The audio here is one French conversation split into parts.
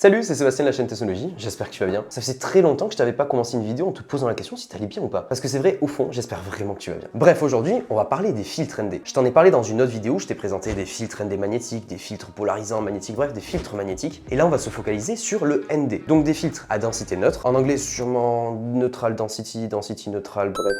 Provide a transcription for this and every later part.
Salut, c'est Sébastien de la chaîne Technologie, j'espère que tu vas bien. Ça faisait très longtemps que je t'avais pas commencé une vidéo en te posant la question si t'allais bien ou pas. Parce que c'est vrai, au fond, j'espère vraiment que tu vas bien. Bref, aujourd'hui, on va parler des filtres ND. Je t'en ai parlé dans une autre vidéo, je t'ai présenté des filtres ND magnétiques, des filtres polarisants magnétiques, bref, des filtres magnétiques. Et là, on va se focaliser sur le ND. Donc des filtres à densité neutre, en anglais sûrement neutral density, density neutral, bref.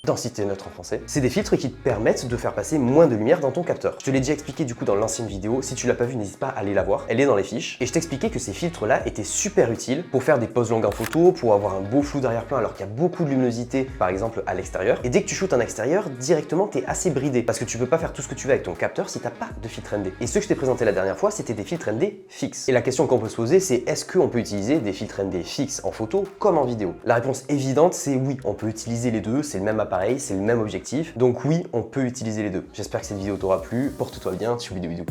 Densité neutre en français. C'est des filtres qui te permettent de faire passer moins de lumière dans ton capteur. Je te l'ai déjà expliqué du coup dans l'ancienne vidéo, si tu l'as pas vu, n'hésite pas à aller la voir, elle est dans les fiches. Et je t'expliquais que ces filtres-là étaient super utiles pour faire des poses longues en photo, pour avoir un beau flou d'arrière-plan alors qu'il y a beaucoup de luminosité, par exemple à l'extérieur. Et dès que tu shootes en extérieur, directement t'es assez bridé, parce que tu peux pas faire tout ce que tu veux avec ton capteur si t'as pas de filtre ND. Et ceux que je t'ai présenté la dernière fois, c'était des filtres ND fixes. Et la question qu'on peut se poser, c'est est-ce qu'on peut utiliser des filtres ND fixes en photo comme en vidéo? La réponse évidente, c'est oui, on peut utiliser les deux, c'est le même appareil, c'est le même objectif. Donc oui, on peut utiliser les deux. J'espère que cette vidéo t'aura plu. Porte-toi bien, tu oublies de vidéo.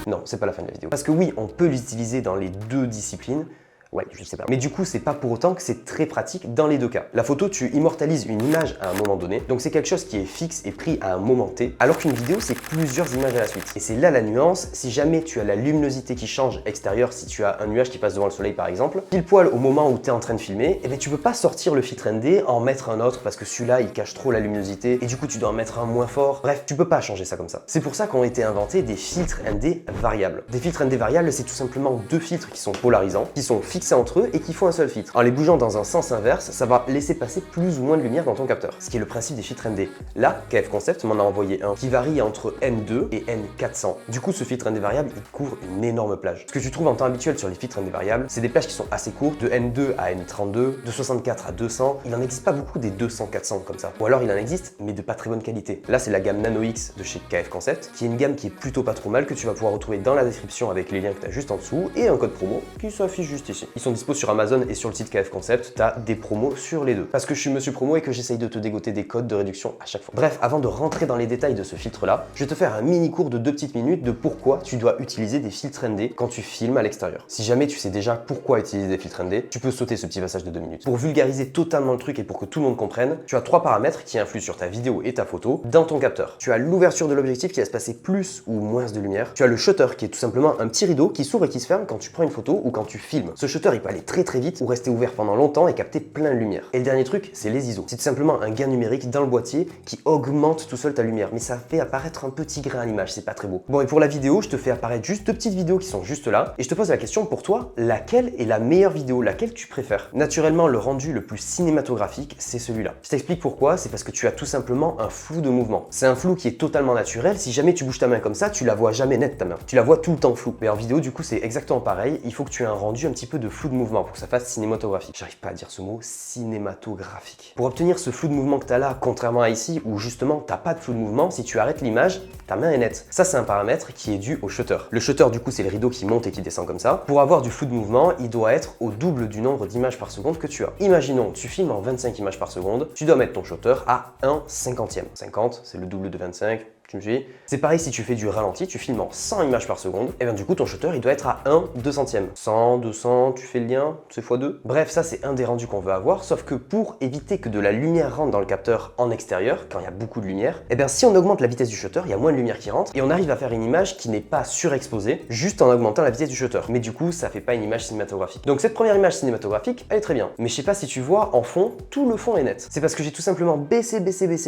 Non, c'est pas la fin de la vidéo. Parce que oui, on peut l'utiliser dans les deux disciplines. Ouais, je sais pas. Mais du coup, c'est pas pour autant que c'est très pratique dans les deux cas. La photo, tu immortalises une image à un moment donné, donc c'est quelque chose qui est fixe et pris à un moment T, alors qu'une vidéo, c'est plusieurs images à la suite. Et c'est là la nuance, si jamais tu as la luminosité qui change extérieure, si tu as un nuage qui passe devant le soleil par exemple, pile poil au moment où tu es en train de filmer, eh bien tu peux pas sortir le filtre ND, en mettre un autre parce que celui-là, il cache trop la luminosité, et du coup, tu dois en mettre un moins fort. Bref, tu peux pas changer ça comme ça. C'est pour ça qu'ont été inventés des filtres ND variables. Des filtres ND variables, c'est tout simplement deux filtres qui sont polarisants, qui sont fixés entre eux et qui font un seul filtre. En les bougeant dans un sens inverse, ça va laisser passer plus ou moins de lumière dans ton capteur. Ce qui est le principe des filtres ND. Là, KF Concept m'en a envoyé un qui varie entre N2 et N400. Du coup, ce filtre ND variable, il couvre une énorme plage. Ce que tu trouves en temps habituel sur les filtres ND variables, c'est des plages qui sont assez courtes, de N2 à N32, de 64 à 200. Il n'en existe pas beaucoup des 200-400 comme ça. Ou alors il en existe, mais de pas très bonne qualité. Là, c'est la gamme Nano X de chez KF Concept, qui est une gamme qui est plutôt pas trop mal, que tu vas pouvoir retrouver dans la description avec les liens que tu as juste en dessous, et un code promo qui s'affiche juste ici. Ils sont dispo sur Amazon et sur le site KF Concept, tu as des promos sur les deux. Parce que je suis monsieur promo et que j'essaye de te dégoter des codes de réduction à chaque fois. Bref, avant de rentrer dans les détails de ce filtre-là, je vais te faire un mini cours de 2 petites minutes de pourquoi tu dois utiliser des filtres ND quand tu filmes à l'extérieur. Si jamais tu sais déjà pourquoi utiliser des filtres ND, tu peux sauter ce petit passage de 2 minutes. Pour vulgariser totalement le truc et pour que tout le monde comprenne, tu as 3 paramètres qui influent sur ta vidéo et ta photo dans ton capteur. Tu as l'ouverture de l'objectif qui laisse passer plus ou moins de lumière. Tu as le shutter qui est tout simplement un petit rideau qui s'ouvre et qui se ferme quand tu prends une photo ou quand tu filmes. Ce shutter, il peut aller très vite ou rester ouvert pendant longtemps et capter plein de lumière. Et le dernier truc, c'est les ISO. C'est tout simplement un gain numérique dans le boîtier qui augmente tout seul ta lumière, mais ça fait apparaître un petit grain à l'image, c'est pas très beau. Bon, et pour la vidéo, je te fais apparaître juste 2 petites vidéos qui sont juste là, et je te pose la question pour toi, laquelle est la meilleure vidéo, laquelle tu préfères? Naturellement, le rendu le plus cinématographique, c'est celui-là. Je t'explique pourquoi, c'est parce que tu as tout simplement un flou de mouvement. C'est un flou qui est totalement naturel, si jamais tu bouges ta main comme ça, tu la vois jamais nette ta main. Tu la vois tout le temps floue. Mais en vidéo, du coup, c'est exactement pareil, il faut que tu aies un rendu un petit peu de flou de mouvement pour que ça fasse cinématographique. J'arrive pas à dire ce mot, cinématographique. Pour obtenir ce flou de mouvement que tu as là, contrairement à ici où justement t'as pas de flou de mouvement, si tu arrêtes l'image, ta main est nette. Ça, c'est un paramètre qui est dû au shutter. Le shutter, du coup, c'est le rideau qui monte et qui descend comme ça. Pour avoir du flou de mouvement, il doit être au double du nombre d'images par seconde que tu as. Imaginons, tu filmes en 25 images par seconde, tu dois mettre ton shutter à 1/50e. 50, c'est le double de 25. Tu me suis? C'est pareil si tu fais du ralenti, tu filmes en 100 images par seconde, et bien du coup ton shutter il doit être à 1/200e. 100, 200, tu fais le lien, c'est x2. Bref, ça c'est un des rendus qu'on veut avoir, sauf que pour éviter que de la lumière rentre dans le capteur en extérieur, quand il y a beaucoup de lumière, et bien si on augmente la vitesse du shutter, il y a moins de lumière qui rentre, et on arrive à faire une image qui n'est pas surexposée, juste en augmentant la vitesse du shutter. Mais du coup, ça fait pas une image cinématographique. Donc cette première image cinématographique, elle est très bien. Mais je sais pas si tu vois, en fond, tout le fond est net. C'est parce que j'ai tout simplement baissé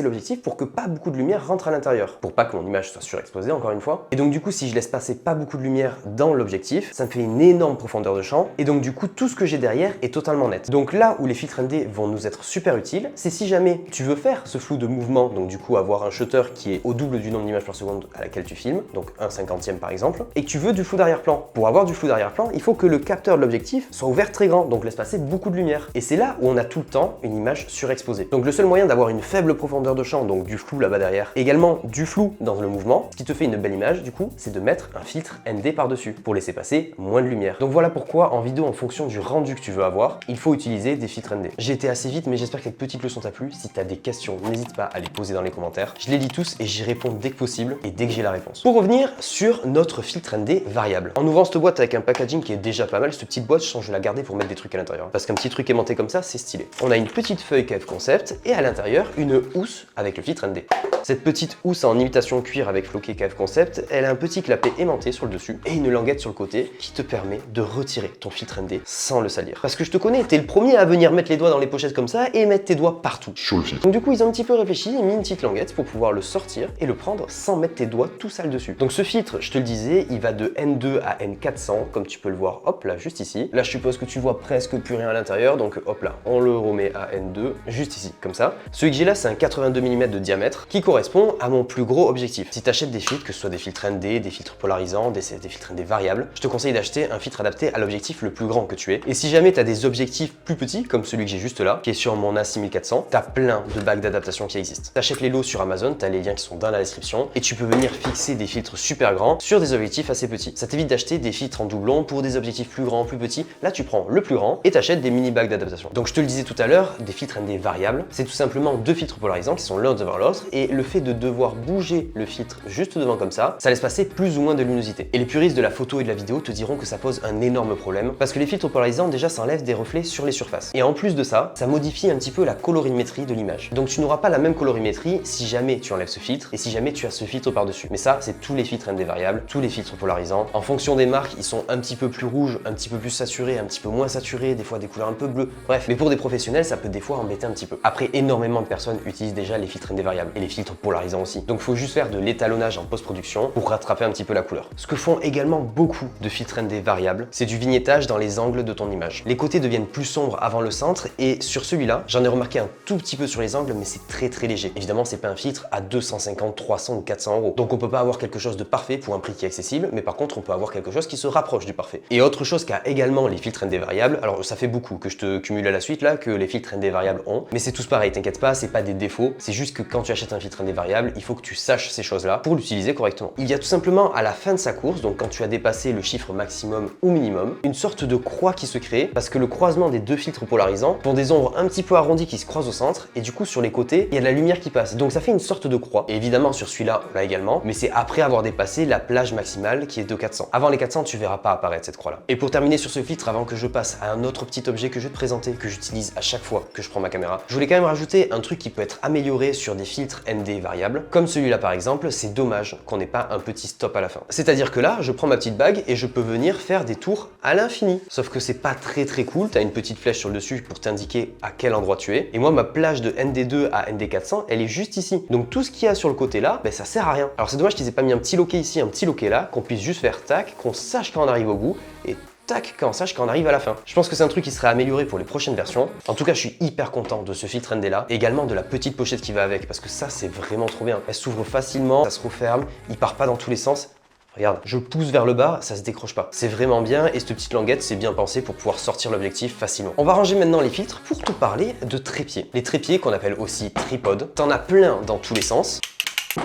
l'objectif pour que pas beaucoup de lumière rentre à l'intérieur. Pour pas que mon image soit surexposée encore une fois. Et donc du coup, si je laisse passer pas beaucoup de lumière dans l'objectif, ça me fait une énorme profondeur de champ. Et donc du coup, tout ce que j'ai derrière est totalement net. Donc là où les filtres ND vont nous être super utiles, c'est si jamais tu veux faire ce flou de mouvement, donc du coup avoir un shutter qui est au double du nombre d'images par seconde à laquelle tu filmes, donc 1/50e par exemple, et que tu veux du flou d'arrière-plan. Pour avoir du flou d'arrière-plan, il faut que le capteur de l'objectif soit ouvert très grand, donc laisse passer beaucoup de lumière. Et c'est là où on a tout le temps une image surexposée. Donc le seul moyen d'avoir une faible profondeur de champ, donc du flou là-bas derrière, également du flou dans le mouvement, ce qui te fait une belle image du coup, c'est de mettre un filtre ND par-dessus pour laisser passer moins de lumière. Donc voilà pourquoi en vidéo, en fonction du rendu que tu veux avoir, il faut utiliser des filtres ND. J'ai été assez vite, mais j'espère que cette petite leçon t'a plu. Si tu as des questions, n'hésite pas à les poser dans les commentaires. Je les lis tous et j'y réponds dès que possible et dès que j'ai la réponse. Pour revenir sur notre filtre ND variable. En ouvrant cette boîte avec un packaging qui est déjà pas mal, cette petite boîte, je sens que je vais la garder pour mettre des trucs à l'intérieur. Parce qu'un petit truc aimanté comme ça, c'est stylé. On a une petite feuille KF Concept et à l'intérieur, une housse avec le filtre ND. Cette petite housse en imitation imitation cuir avec floqué KF Concept, elle a un petit clapet aimanté sur le dessus et une languette sur le côté qui te permet de retirer ton filtre ND sans le salir. Parce que je te connais, t'es le premier à venir mettre les doigts dans les pochettes comme ça et mettre tes doigts partout. Sur le filtre. Donc du coup, ils ont un petit peu réfléchi et mis une petite languette pour pouvoir le sortir et le prendre sans mettre tes doigts tout sale dessus. Donc ce filtre, je te le disais, il va de N2 à N400, comme tu peux le voir, hop là, juste ici. Là, je suppose que tu vois presque plus rien à l'intérieur, donc hop là, on le remet à N2, juste ici, comme ça. Celui que j'ai là, c'est un 82 mm de diamètre qui correspond à mon plus gros objectif. Si tu achètes des filtres, que ce soit des filtres ND, des filtres polarisants, des filtres ND variables, je te conseille d'acheter un filtre adapté à l'objectif le plus grand que tu aies. Et si jamais tu as des objectifs plus petits, comme celui que j'ai juste là, qui est sur mon A6400, tu as plein de bacs d'adaptation qui existent. Tu achètes les lots sur Amazon, tu as les liens qui sont dans la description, et tu peux venir fixer des filtres super grands sur des objectifs assez petits. Ça t'évite d'acheter des filtres en doublon pour des objectifs plus grands, plus petits. Là, tu prends le plus grand et tu achètes des mini bacs d'adaptation. Donc je te le disais tout à l'heure, des filtres ND variables, c'est tout simplement deux filtres polarisants qui sont l'un devant l'autre, et le fait de devoir bouger le filtre juste devant comme ça laisse passer plus ou moins de luminosité. Et les puristes de la photo et de la vidéo te diront que ça pose un énorme problème, parce que les filtres polarisants déjà s'enlèvent des reflets sur les surfaces. Et en plus de ça, ça modifie un petit peu la colorimétrie de l'image. Donc tu n'auras pas la même colorimétrie si jamais tu enlèves ce filtre et si jamais tu as ce filtre par-dessus. Mais ça, c'est tous les filtres ND variables, tous les filtres polarisants. En fonction des marques, ils sont un petit peu plus rouges, un petit peu plus saturés, un petit peu moins saturés, des fois des couleurs un peu bleues. Bref, mais pour des professionnels, ça peut des fois embêter un petit peu. Après, énormément de personnes utilisent déjà les filtres ND variables et les filtres polarisants aussi. Donc il faut juste faire de l'étalonnage en post-production pour rattraper un petit peu la couleur. Ce que font également beaucoup de filtres ND variables, c'est du vignettage dans les angles de ton image. Les côtés deviennent plus sombres avant le centre, et sur celui-là, j'en ai remarqué un tout petit peu sur les angles, mais c'est très léger. Évidemment, c'est pas un filtre à 250, 300 ou 400 euros. Donc on peut pas avoir quelque chose de parfait pour un prix qui est accessible, mais par contre on peut avoir quelque chose qui se rapproche du parfait. Et autre chose qu'a également les filtres ND variables, alors ça fait beaucoup que je te cumule à la suite là, que les filtres ND variables ont, mais c'est tous pareil, t'inquiète pas, c'est pas des défauts, c'est juste que quand tu achètes un filtre ND variable, il faut que tu saches ces choses-là pour l'utiliser correctement. Il y a tout simplement à la fin de sa course, donc quand tu as dépassé le chiffre maximum ou minimum, une sorte de croix qui se crée, parce que le croisement des deux filtres polarisants font des ombres un petit peu arrondies qui se croisent au centre, et du coup sur les côtés, il y a de la lumière qui passe. Donc ça fait une sorte de croix. Et évidemment sur celui-là, on l'a également, mais c'est après avoir dépassé la plage maximale qui est de 400. Avant les 400, tu verras pas apparaître cette croix-là. Et pour terminer sur ce filtre, avant que je passe à un autre petit objet que je vais te présenter, que j'utilise à chaque fois que je prends ma caméra, je voulais quand même rajouter un truc qui peut être amélioré sur des filtres ND variables, comme celui-là par exemple. C'est dommage qu'on n'ait pas un petit stop à la fin. C'est-à-dire que là, je prends ma petite bague et je peux venir faire des tours à l'infini. Sauf que c'est pas très cool, t'as une petite flèche sur le dessus pour t'indiquer à quel endroit tu es. Et moi, ma plage de ND2 à ND400, elle est juste ici. Donc tout ce qu'il y a sur le côté là, ben, ça sert à rien. Alors c'est dommage qu'ils aient pas mis un petit loquet ici, un petit loquet là, qu'on puisse juste faire tac, qu'on sache quand on arrive au bout, et tac, quand on sache quand on arrive à la fin. Je pense que c'est un truc qui serait amélioré pour les prochaines versions. En tout cas, je suis hyper content de ce filtre ND là, et également de la petite pochette qui va avec, parce que ça, c'est vraiment trop bien. Elle s'ouvre facilement, ça se referme, il part pas dans tous les sens. Regarde, je pousse vers le bas, ça se décroche pas. C'est vraiment bien, et cette petite languette, c'est bien pensé pour pouvoir sortir l'objectif facilement. On va ranger maintenant les filtres pour te parler de trépieds. Les trépieds qu'on appelle aussi tripodes, t'en as plein dans tous les sens,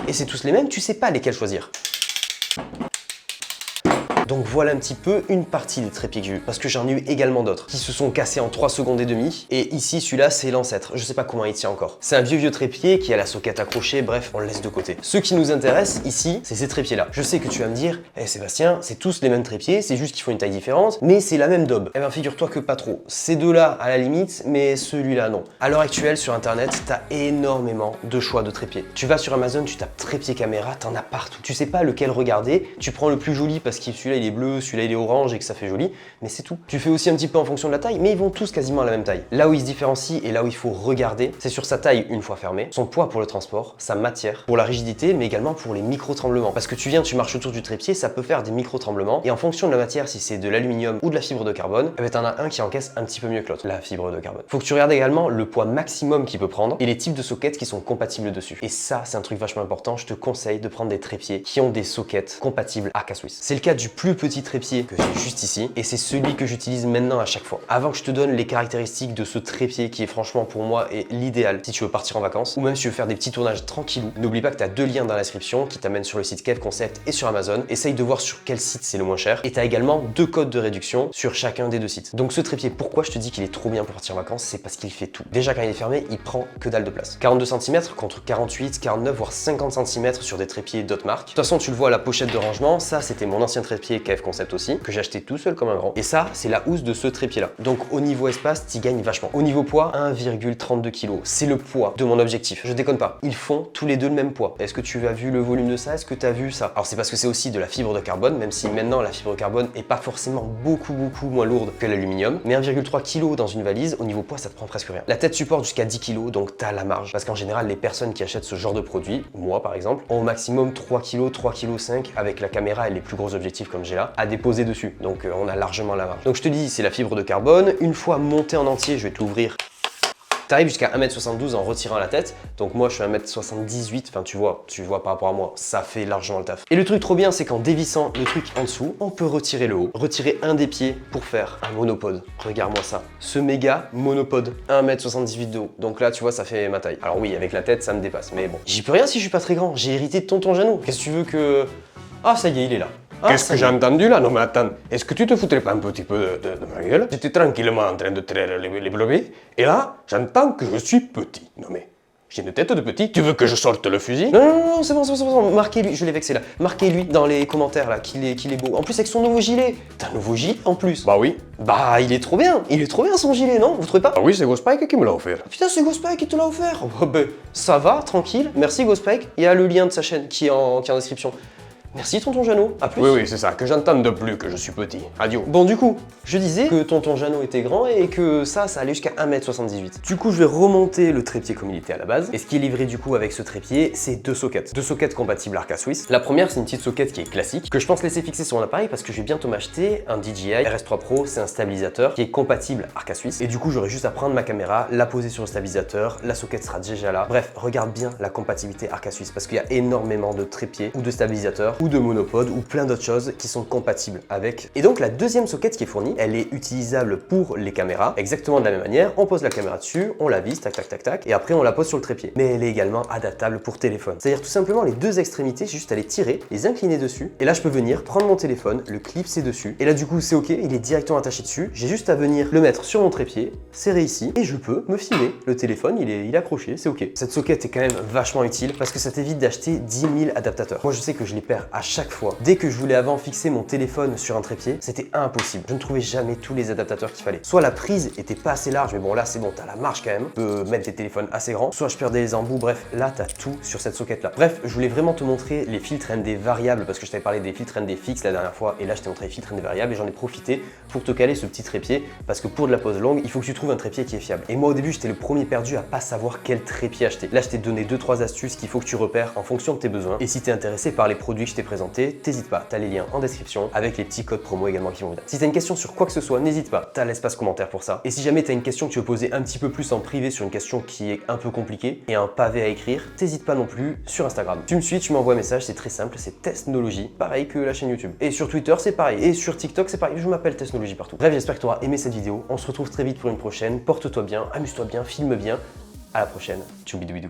et c'est tous les mêmes, tu sais pas lesquels choisir. Donc voilà un petit peu une partie des trépieds que j'ai eu, parce que j'en ai eu également d'autres qui se sont cassés en 3 secondes et demie, et ici celui-là c'est l'ancêtre, je sais pas comment il tient encore. C'est un vieux trépied qui a la soquette accrochée, bref on le laisse de côté. Ce qui nous intéresse ici, c'est ces trépieds là. Je sais que tu vas me dire, Sébastien, c'est tous les mêmes trépieds, c'est juste qu'ils font une taille différente, mais c'est la même daube. Eh bien figure-toi que pas trop. Ces deux-là à la limite, mais celui-là non. À l'heure actuelle sur internet, t'as énormément de choix de trépieds. Tu vas sur Amazon, tu tapes trépied caméra, t'en as partout. Tu sais pas lequel regarder, tu prends le plus joli parce que celui-là il est bleu, celui-là il est orange et que ça fait joli, mais c'est tout. Tu fais aussi un petit peu en fonction de la taille, mais ils vont tous quasiment à la même taille. Là où ils se différencient et là où il faut regarder, c'est sur sa taille une fois fermée, son poids pour le transport, sa matière pour la rigidité, mais également pour les micro-tremblements. Parce que tu viens, tu marches autour du trépied, ça peut faire des micro-tremblements, et en fonction de la matière, si c'est de l'aluminium ou de la fibre de carbone, eh ben t'en as un qui encaisse un petit peu mieux que l'autre, la fibre de carbone. Faut que tu regardes également le poids maximum qu'il peut prendre et les types de sockets qui sont compatibles dessus. Et ça, c'est un truc vachement important, je te conseille de prendre des trépieds qui ont des sockets compatibles Arca Swiss. C'est le cas du plus petit trépied que j'ai juste ici, et c'est celui que j'utilise maintenant à chaque fois. Avant que je te donne les caractéristiques de ce trépied qui est franchement pour moi est l'idéal si tu veux partir en vacances, ou même si tu veux faire des petits tournages tranquillou, n'oublie pas que tu as 2 liens dans la description qui t'amènent sur le site KF Concept et sur Amazon. Essaye de voir sur quel site c'est le moins cher, et tu as également 2 codes de réduction sur chacun des 2 sites. Donc ce trépied, pourquoi je te dis qu'il est trop bien pour partir en vacances, c'est parce qu'il fait tout. Déjà quand il est fermé, il prend que dalle de place. 42 cm contre 48, 49 voire 50 cm sur des trépieds d'autres marques. De toute façon, tu le vois à la pochette de rangement, ça c'était mon ancien trépied trépied KF Concept aussi, que j'ai acheté tout seul comme un grand. Et ça, c'est la housse de ce trépied-là. Donc au niveau espace, tu gagnes vachement. Au niveau poids, 1,32 kg. C'est le poids de mon objectif. Je déconne pas. Ils font tous les deux le même poids. Est-ce que tu as vu le volume de ça? Est-ce que tu as vu ça? Alors c'est parce que c'est aussi de la fibre de carbone, même si maintenant la fibre de carbone est pas forcément beaucoup moins lourde que l'aluminium. Mais 1,3 kg dans une valise, au niveau poids, ça te prend presque rien. La tête supporte jusqu'à 10 kg, donc tu as la marge. Parce qu'en général, les personnes qui achètent ce genre de produit, moi par exemple, ont au maximum 3 kg, 3,5 kg avec la caméra et les plus gros objectifs comme j'ai là, à déposer dessus. Donc on a largement la marge. Donc je te dis, c'est la fibre de carbone. Une fois monté en entier, je vais te l'ouvrir. T'arrives jusqu'à 1m72 en retirant la tête, donc moi je suis 1m78, enfin tu vois par rapport à moi, ça fait largement le taf. Et le truc trop bien, c'est qu'en dévissant le truc en dessous, on peut retirer le haut, retirer un des pieds pour faire un monopode. Regarde-moi ça, ce méga monopode, 1m78 de haut. Donc là tu vois, ça fait ma taille. Alors oui, avec la tête ça me dépasse, mais bon. J'y peux rien si je suis pas très grand, j'ai hérité de tonton Jeannot. Qu'est-ce que tu veux que... Ah ça y est, il est là. Qu'est-ce que j'ai entendu là? Non mais attends, est-ce que tu te foutrais pas un petit peu de ma gueule? J'étais tranquillement en train de traire les brebis, et là, j'entends que je suis petit. Non mais, j'ai une tête de petit, tu veux que je sorte le fusil? Non, c'est bon, marquez-lui, je l'ai vexé là. Marquez-lui dans les commentaires là, qu'il est beau. En plus avec son nouveau gilet. T'as un nouveau gilet en plus? Bah oui. Bah il est trop bien son gilet, non? Vous trouvez pas? Ah oui, c'est Ghospike qui me l'a offert. Putain, c'est Ghospike qui te l'a offert? Oh, bah, ça va, tranquille, merci Ghospike. Il y a le lien de sa chaîne qui est en description. Merci tonton Jeannot, à plus. Oui, c'est ça, que j'entende plus que je suis petit. Adieu. Bon, du coup, je disais que tonton Jeannot était grand et que ça allait jusqu'à 1m78. Du coup, je vais remonter le trépied comme il était à la base. Et ce qui est livré du coup avec ce trépied, c'est deux sockets. Deux sockets compatibles Arca Swiss. La première, c'est une petite socket qui est classique, que je pense laisser fixer sur mon appareil parce que je vais bientôt m'acheter un DJI RS3 Pro. C'est un stabilisateur qui est compatible Arca Swiss. Et du coup, j'aurai juste à prendre ma caméra, la poser sur le stabilisateur, la socket sera déjà là. Bref, regarde bien la compatibilité Arca Swiss parce qu'il y a énormément de trépieds ou de stabilisateurs ou de monopodes ou plein d'autres choses qui sont compatibles avec. Et donc la deuxième socket qui est fournie, elle est utilisable pour les caméras, exactement de la même manière. On pose la caméra dessus, on la visse, tac tac tac tac, et après on la pose sur le trépied. Mais elle est également adaptable pour téléphone. C'est-à-dire tout simplement les deux extrémités, j'ai juste à les tirer, les incliner dessus, et là je peux venir prendre mon téléphone, le clipser dessus, et là du coup c'est ok, il est directement attaché dessus. J'ai juste à venir le mettre sur mon trépied, serrer ici, et je peux me filmer. Le téléphone il est accroché, c'est ok. Cette socket est quand même vachement utile parce que ça t'évite d'acheter 10 000 adaptateurs. Moi je sais que je les perds à chaque fois. Dès que je voulais avant fixer mon téléphone sur un trépied, c'était impossible. Je ne trouvais jamais tous les adaptateurs qu'il fallait. Soit la prise était pas assez large, mais bon là c'est bon, t'as la marge quand même. Tu peux mettre des téléphones assez grands. Soit je perdais les embouts, bref, là t'as tout sur cette socket là. Bref, je voulais vraiment te montrer les filtres ND variables parce que je t'avais parlé des filtres ND fixes la dernière fois et là je t'ai montré les filtres ND variables et j'en ai profité pour te caler ce petit trépied parce que pour de la pose longue, il faut que tu trouves un trépied qui est fiable. Et moi au début, j'étais le premier perdu à pas savoir quel trépied acheter. Là, je t'ai donné 2-3 astuces qu'il faut que tu repères en fonction de tes besoins. Et si t'es intéressé par les produits que je t'ai présentés, t'hésites pas, t'as les liens en description avec les petits codes promo également qui vont bien. Si t'as une question sur quoi que ce soit, n'hésite pas, t'as l'espace commentaire pour ça. Et si jamais t'as une question que tu veux poser un petit peu plus en privé sur une question qui est un peu compliquée et un pavé à écrire, t'hésites pas non plus sur Instagram. Tu me suis, tu m'envoies un message, c'est très simple, c'est Testnologie, pareil que la chaîne YouTube. Et sur Twitter, c'est pareil. Et sur TikTok, c'est pareil, je m'appelle Testnologie partout. Bref, j'espère que tu auras aimé cette vidéo. On se retrouve très vite pour une prochaine. Porte-toi bien, amuse-toi bien, filme bien. À la prochaine. Tchoum bidou bidou.